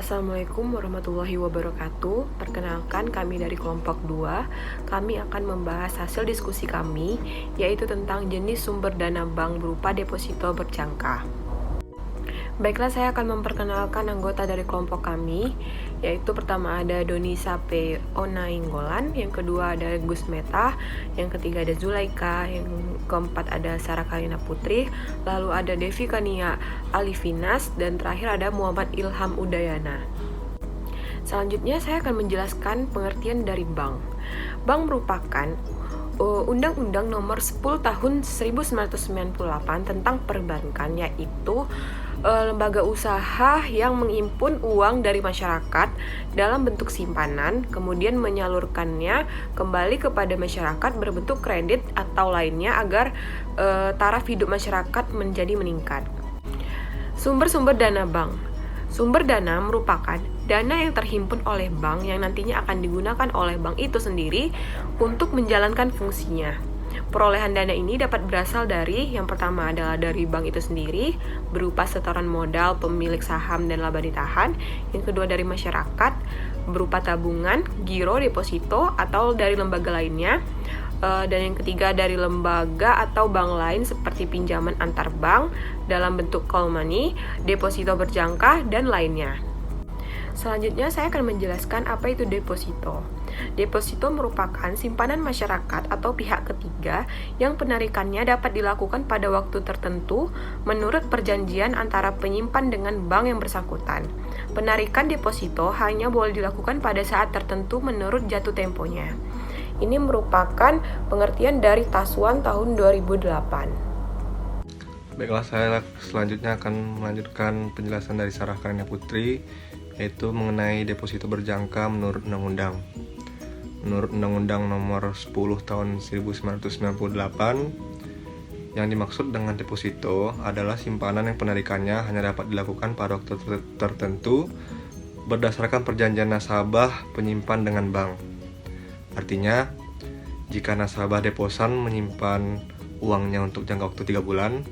Assalamualaikum warahmatullahi wabarakatuh. Perkenalkan, kami dari kelompok 2. Kami akan membahas hasil diskusi kami, yaitu tentang jenis sumber dana bank berupa deposito berjangka. Baiklah, saya akan memperkenalkan anggota dari kelompok kami, yaitu pertama ada Doni Sape Onainggolan, yang kedua ada Gus Meta, yang ketiga ada Zulaika, yang keempat ada Sarah Karina Putri, lalu ada Devi Kania Alifinas, dan terakhir ada Muhammad Ilham Udayana. Selanjutnya saya akan menjelaskan pengertian dari bank. Bank merupakan Undang-Undang Nomor 10 Tahun 1998 tentang perbankan, yaitu lembaga usaha yang menghimpun uang dari masyarakat dalam bentuk simpanan, kemudian menyalurkannya kembali kepada masyarakat berbentuk kredit atau lainnya agar taraf hidup masyarakat menjadi meningkat. Sumber-sumber dana bank. Sumber dana merupakan dana yang terhimpun oleh bank yang nantinya akan digunakan oleh bank itu sendiri untuk menjalankan fungsinya. Perolehan dana ini dapat berasal dari, yang pertama adalah dari bank itu sendiri, berupa setoran modal pemilik saham dan laba ditahan. Yang kedua dari masyarakat, berupa tabungan, giro, deposito, atau dari lembaga lainnya. Dan yang ketiga dari lembaga atau bank lain seperti pinjaman antar bank dalam bentuk call money, deposito berjangka, dan lainnya. Selanjutnya saya akan menjelaskan apa itu deposito. Deposito merupakan simpanan masyarakat atau pihak ketiga yang penarikannya dapat dilakukan pada waktu tertentu menurut perjanjian antara penyimpan dengan bank yang bersangkutan. Penarikan deposito hanya boleh dilakukan pada saat tertentu menurut jatuh temponya. Ini merupakan pengertian dari Taswan tahun 2008. Baiklah, saya selanjutnya akan melanjutkan penjelasan dari Sarah Karina Putri, yaitu mengenai deposito berjangka menurut undang-undang. Menurut Undang-Undang Nomor 10 Tahun 1998, yang dimaksud dengan deposito adalah simpanan yang penarikannya hanya dapat dilakukan pada waktu tertentu berdasarkan perjanjian nasabah penyimpan dengan bank. Artinya, jika nasabah deposan menyimpan uangnya untuk jangka waktu 3 bulan,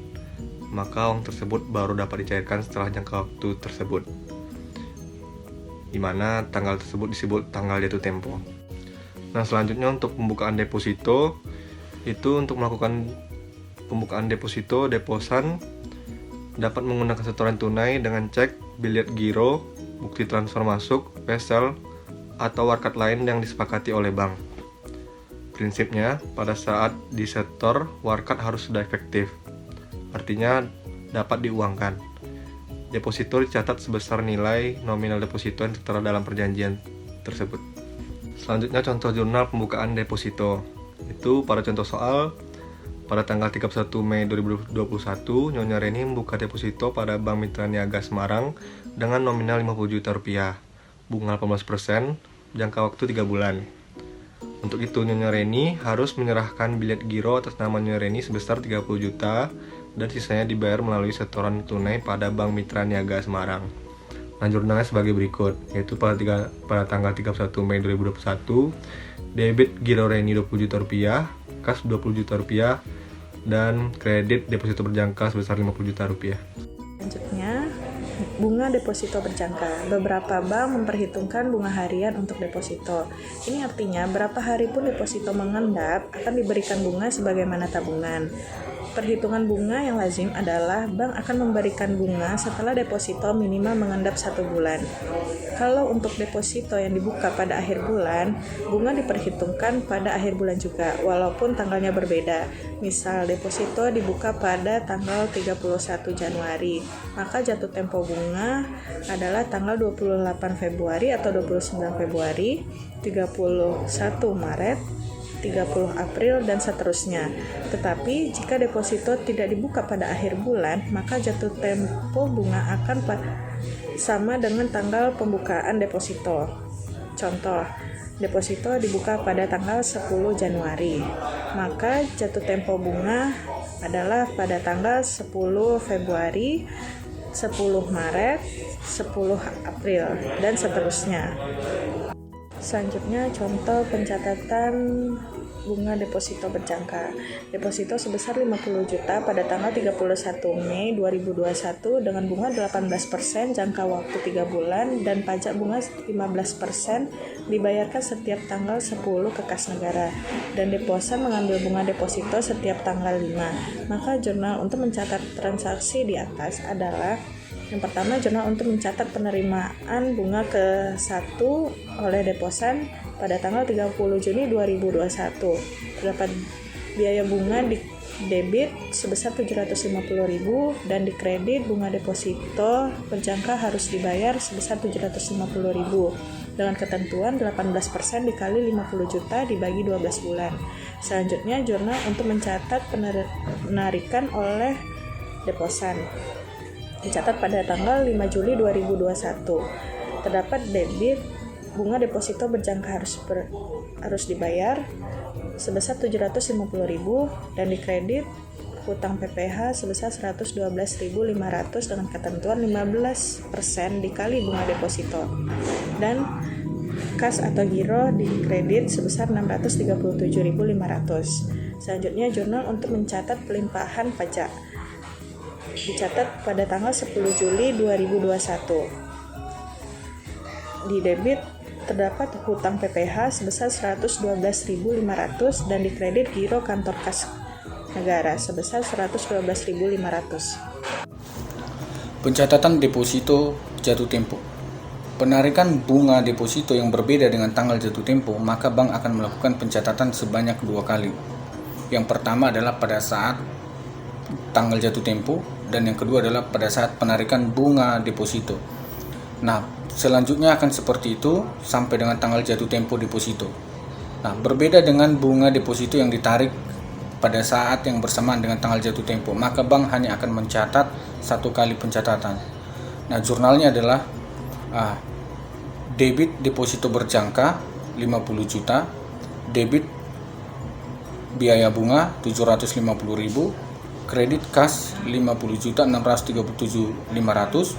maka uang tersebut baru dapat dicairkan setelah jangka waktu tersebut, di mana tanggal tersebut disebut tanggal jatuh tempo. Nah, selanjutnya untuk pembukaan deposito, itu untuk melakukan pembukaan deposito, deposan dapat menggunakan setoran tunai dengan cek, biliet giro, bukti transfer masuk, pesel, atau warkat lain yang disepakati oleh bank. Prinsipnya, pada saat disetor, warkat harus sudah efektif, artinya dapat diuangkan. Deposito dicatat sebesar nilai nominal deposito yang tertera dalam perjanjian tersebut. Selanjutnya contoh jurnal pembukaan deposito. Itu pada contoh soal, pada tanggal 31 Mei 2021, Nyonya Reni membuka deposito pada Bank Mitra Niaga Semarang dengan nominal 50 juta rupiah, bunga 18%, jangka waktu 3 bulan. Untuk itu, Nyonya Reni harus menyerahkan biliet giro atas nama Nyonya Reni sebesar 30 juta dan sisanya dibayar melalui setoran tunai pada Bank Mitra Niaga Semarang. Nah, jurnalnya sebagai berikut, yaitu pada tanggal 31 Mei 2021, debit giro Reni 20 juta rupiah, kas 20 juta rupiah, dan kredit deposito berjangka sebesar 50 juta rupiah. Selanjutnya, bunga deposito berjangka. Beberapa bank memperhitungkan bunga harian untuk deposito. Ini artinya berapa hari pun deposito mengendap akan diberikan bunga sebagaimana tabungan. Perhitungan bunga yang lazim adalah bank akan memberikan bunga setelah deposito minimal mengendap 1 bulan. Kalau untuk deposito yang dibuka pada akhir bulan, bunga diperhitungkan pada akhir bulan juga, walaupun tanggalnya berbeda. Misal deposito dibuka pada tanggal 31 Januari, maka jatuh tempo bunga adalah tanggal 28 Februari atau 29 Februari, 31 Maret, 30 April, dan seterusnya. Tetapi jika deposito tidak dibuka pada akhir bulan, maka jatuh tempo bunga akan sama dengan tanggal pembukaan deposito. Contoh, deposito dibuka pada tanggal 10 Januari, maka jatuh tempo bunga adalah pada tanggal 10 Februari, 10 Maret, 10 April, dan seterusnya. Selanjutnya contoh pencatatan bunga deposito berjangka. Deposito sebesar 50 juta pada tanggal 31 Mei 2021 dengan bunga 18% jangka waktu 3 bulan dan pajak bunga 15% dibayarkan setiap tanggal 10 ke kas negara, dan deposan mengambil bunga deposito setiap tanggal 5. Maka jurnal untuk mencatat transaksi di atas adalah: yang pertama, jurnal untuk mencatat penerimaan bunga ke-1 oleh deposan pada tanggal 30 Juni 2021. Terdapat biaya bunga di debit sebesar 750.000 dan di kredit bunga deposito berjangka harus dibayar sebesar 750.000 dengan ketentuan 18% dikali 50 juta dibagi 12 bulan. Selanjutnya, jurnal untuk mencatat penarikan oleh deposan dicatat pada tanggal 5 Juli 2021. Terdapat debit bunga deposito berjangka harus dibayar sebesar 750.000 dan di kredit hutang PPh sebesar 112.500 dengan ketentuan 15% dikali bunga deposito, dan kas atau giro di kredit sebesar 637.500. Selanjutnya, jurnal untuk mencatat pelimpahan pajak dicatat pada tanggal 10 Juli 2021. Di debit terdapat hutang PPh sebesar 112.500 dan di kredit giro kantor kas negara sebesar 112.500. Pencatatan deposito jatuh tempo. Penarikan bunga deposito yang berbeda dengan tanggal jatuh tempo, maka bank akan melakukan pencatatan sebanyak 2 kali. Yang pertama adalah pada saat tanggal jatuh tempo, dan yang kedua adalah pada saat penarikan bunga deposito. Nah, selanjutnya akan seperti itu sampai dengan tanggal jatuh tempo deposito. Nah, berbeda dengan bunga deposito yang ditarik pada saat yang bersamaan dengan tanggal jatuh tempo, maka bank hanya akan mencatat 1 kali pencatatan. Nah, jurnalnya adalah debit deposito berjangka 50 juta, debit biaya bunga 750.000, kredit kas 50.637.500,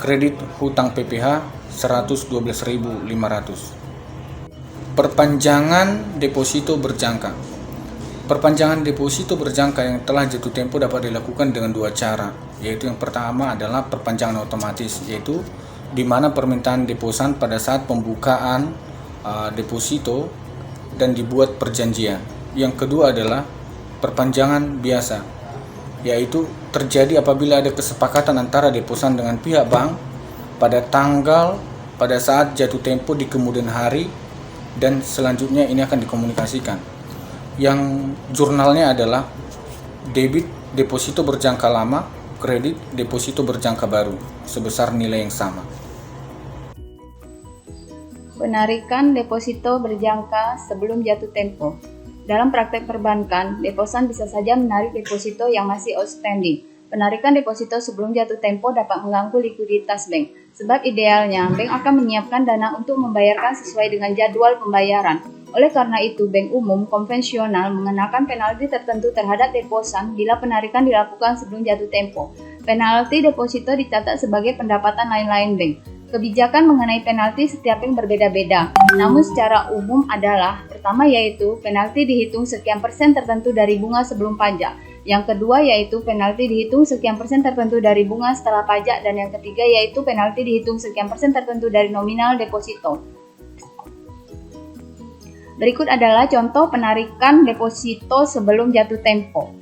kredit hutang PPh 112.500. Perpanjangan deposito berjangka. Perpanjangan deposito berjangka yang telah jatuh tempo dapat dilakukan dengan 2 cara, yaitu yang pertama adalah perpanjangan otomatis, yaitu di mana permintaan deposan pada saat pembukaan deposito dan dibuat perjanjian. Yang kedua adalah perpanjangan biasa, yaitu terjadi apabila ada kesepakatan antara deposan dengan pihak bank pada saat jatuh tempo di kemudian hari, dan selanjutnya ini akan dikomunikasikan. Yang jurnalnya adalah debit deposito berjangka lama, kredit deposito berjangka baru sebesar nilai yang sama. Penarikan deposito berjangka sebelum jatuh tempo. Dalam praktek perbankan, deposan bisa saja menarik deposito yang masih outstanding. Penarikan deposito sebelum jatuh tempo dapat mengganggu likuiditas bank, sebab idealnya bank akan menyiapkan dana untuk membayarkan sesuai dengan jadwal pembayaran. Oleh karena itu, bank umum konvensional mengenakan penalti tertentu terhadap deposan bila penarikan dilakukan sebelum jatuh tempo. Penalti deposito dicatat sebagai pendapatan lain-lain bank. Kebijakan mengenai penalti setiap bank berbeda-beda, namun secara umum adalah: pertama yaitu penalti dihitung sekian persen tertentu dari bunga sebelum pajak, yang kedua yaitu penalti dihitung sekian persen tertentu dari bunga setelah pajak, dan yang ketiga yaitu penalti dihitung sekian persen tertentu dari nominal deposito. Berikut adalah contoh penarikan deposito sebelum jatuh tempo.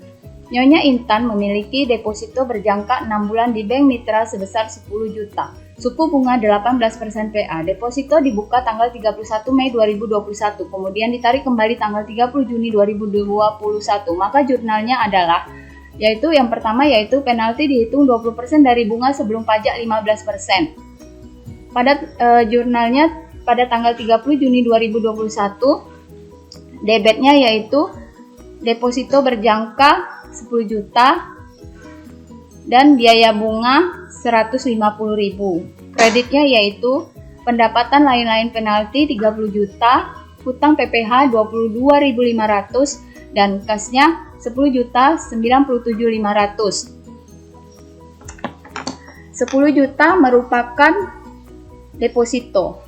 Nyonya Intan memiliki deposito berjangka 6 bulan di bank mitra sebesar 10 juta. Suku bunga 18% PA. Deposito dibuka tanggal 31 Mei 2021, kemudian ditarik kembali tanggal 30 Juni 2021. Maka jurnalnya adalah, yaitu yang pertama yaitu penalti dihitung 20% dari bunga sebelum pajak 15%. Pada jurnalnya pada tanggal 30 Juni 2021, debitnya yaitu deposito berjangka 10 juta dan biaya bunga 150.000. Kreditnya yaitu pendapatan lain-lain penalti 30 juta, hutang PPh 22.500 dan kasnya 10.097.500. 10 juta merupakan deposito.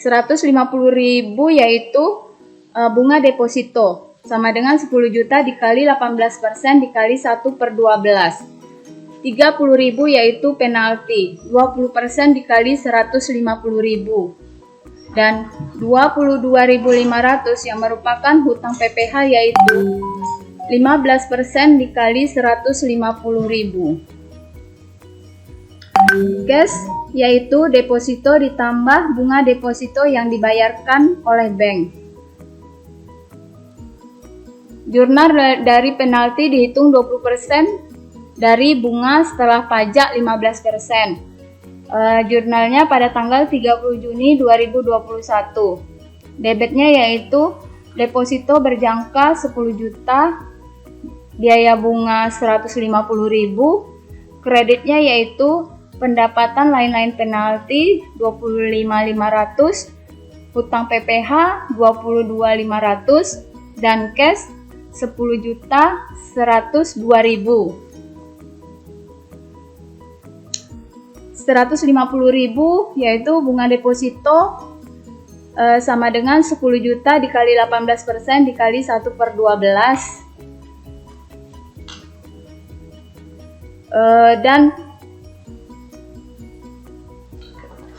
150.000 yaitu bunga deposito, sama dengan 10 juta dikali 18% dikali 1/12. 30.000 yaitu penalti, 20% dikali 150.000. Dan 22.500 yang merupakan hutang PPh yaitu 15% dikali 150.000. Cash yaitu deposito ditambah bunga deposito yang dibayarkan oleh bank. Jurnal dari penalti dihitung 20% dari bunga setelah pajak 15%. Jurnalnya pada tanggal 30 Juni 2021. Debitnya yaitu deposito berjangka 10 juta, biaya bunga 150.000, kreditnya yaitu pendapatan lain-lain penalti 25.500, hutang PPh 22.500, dan cash 10.102.000. 150.000 yaitu bunga deposito sama dengan 10 juta dikali 18% dikali 1/12. Dan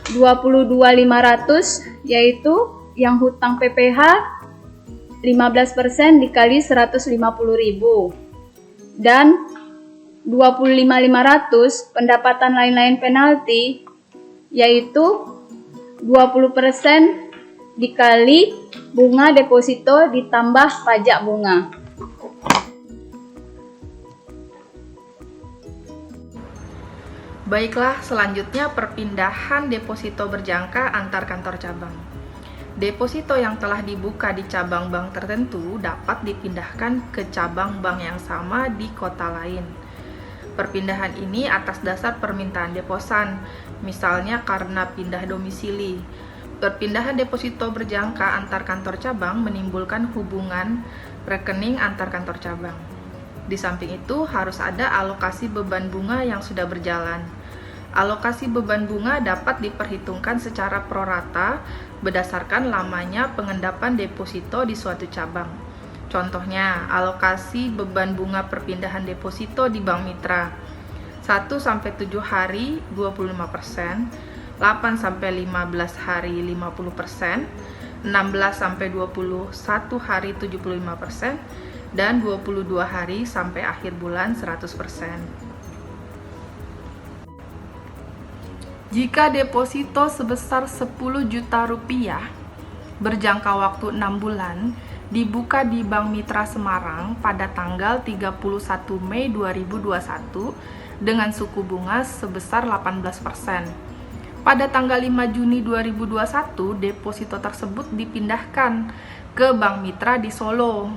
22.500 yaitu yang hutang PPh 15% dikali 150.000. Dan 25.500 pendapatan lain-lain penalti yaitu 20% dikali bunga deposito ditambah pajak bunga. Baiklah, selanjutnya perpindahan deposito berjangka antar kantor cabang. Deposito yang telah dibuka di cabang bank tertentu dapat dipindahkan ke cabang bank yang sama di kota lain. Perpindahan ini atas dasar permintaan deposan, misalnya karena pindah domisili. Perpindahan deposito berjangka antar kantor cabang menimbulkan hubungan rekening antar kantor cabang. Di samping itu, harus ada alokasi beban bunga yang sudah berjalan. Alokasi beban bunga dapat diperhitungkan secara prorata berdasarkan lamanya pengendapan deposito di suatu cabang. Contohnya, alokasi beban bunga perpindahan deposito di Bank Mitra 1-7 hari 25%, 8-15 hari 50%, 16-21 hari 75%, dan 22 hari sampai akhir bulan 100%. Jika deposito sebesar 10 juta rupiah berjangka waktu 6 bulan dibuka di Bank Mitra Semarang pada tanggal 31 Mei 2021 dengan suku bunga sebesar 18%. Pada tanggal 5 Juni 2021, deposito tersebut dipindahkan ke Bank Mitra di Solo.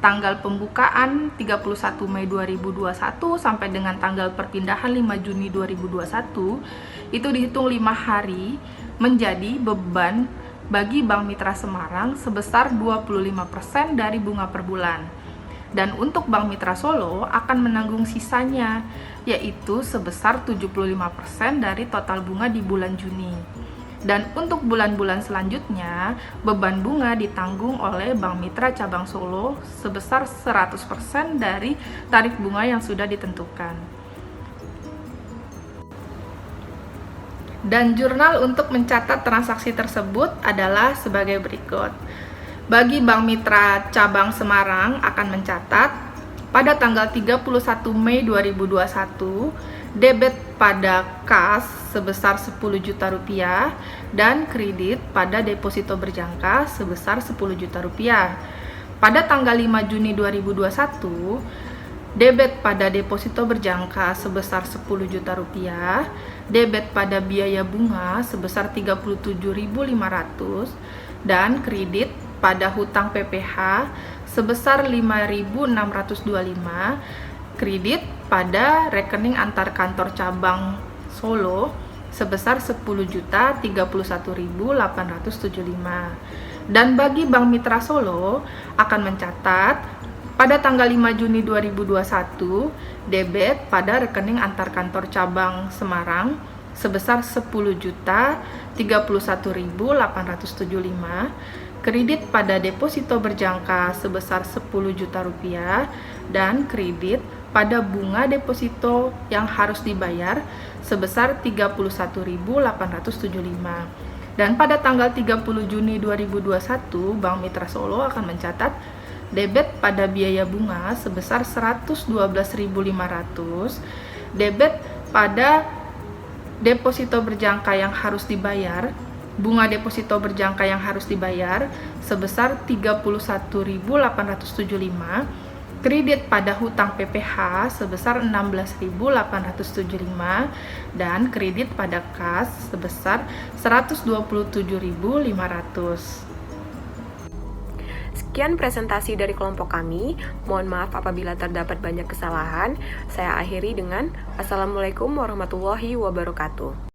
Tanggal pembukaan 31 Mei 2021 sampai dengan tanggal perpindahan 5 Juni 2021 itu dihitung 5 hari menjadi beban bagi Bank Mitra Semarang sebesar 25% dari bunga per bulan. Dan untuk Bank Mitra Solo akan menanggung sisanya, yaitu sebesar 75% dari total bunga di bulan Juni. Dan untuk bulan-bulan selanjutnya, beban bunga ditanggung oleh Bank Mitra Cabang Solo sebesar 100% dari tarif bunga yang sudah ditentukan. Dan jurnal untuk mencatat transaksi tersebut adalah sebagai berikut. Bagi Bank Mitra Cabang Semarang akan mencatat pada tanggal 31 Mei 2021 debit pada kas sebesar 10 juta rupiah dan kredit pada deposito berjangka sebesar 10 juta rupiah. Pada tanggal 5 Juni 2021 debit pada deposito berjangka sebesar 10 juta rupiah, debit pada biaya bunga sebesar 37.500, dan kredit pada hutang PPh sebesar 5.625, kredit pada rekening antar kantor cabang Solo sebesar 10.031.875. Dan bagi Bank Mitra Solo akan mencatat pada tanggal 5 Juni 2021, debit pada rekening antar kantor cabang Semarang sebesar 10.031.875, kredit pada deposito berjangka sebesar 10 juta rupiah, dan kredit pada bunga deposito yang harus dibayar sebesar 31.875. Dan pada tanggal 30 Juni 2021, Bank Mitra Solo akan mencatat debit pada biaya bunga sebesar 112.500, debit pada deposito berjangka yang harus dibayar, bunga deposito berjangka yang harus dibayar sebesar 31.875, kredit pada hutang PPh sebesar 16.875, dan kredit pada kas sebesar 127.500. Sekian presentasi dari kelompok kami. Mohon maaf apabila terdapat banyak kesalahan. Saya akhiri dengan Assalamualaikum warahmatullahi wabarakatuh.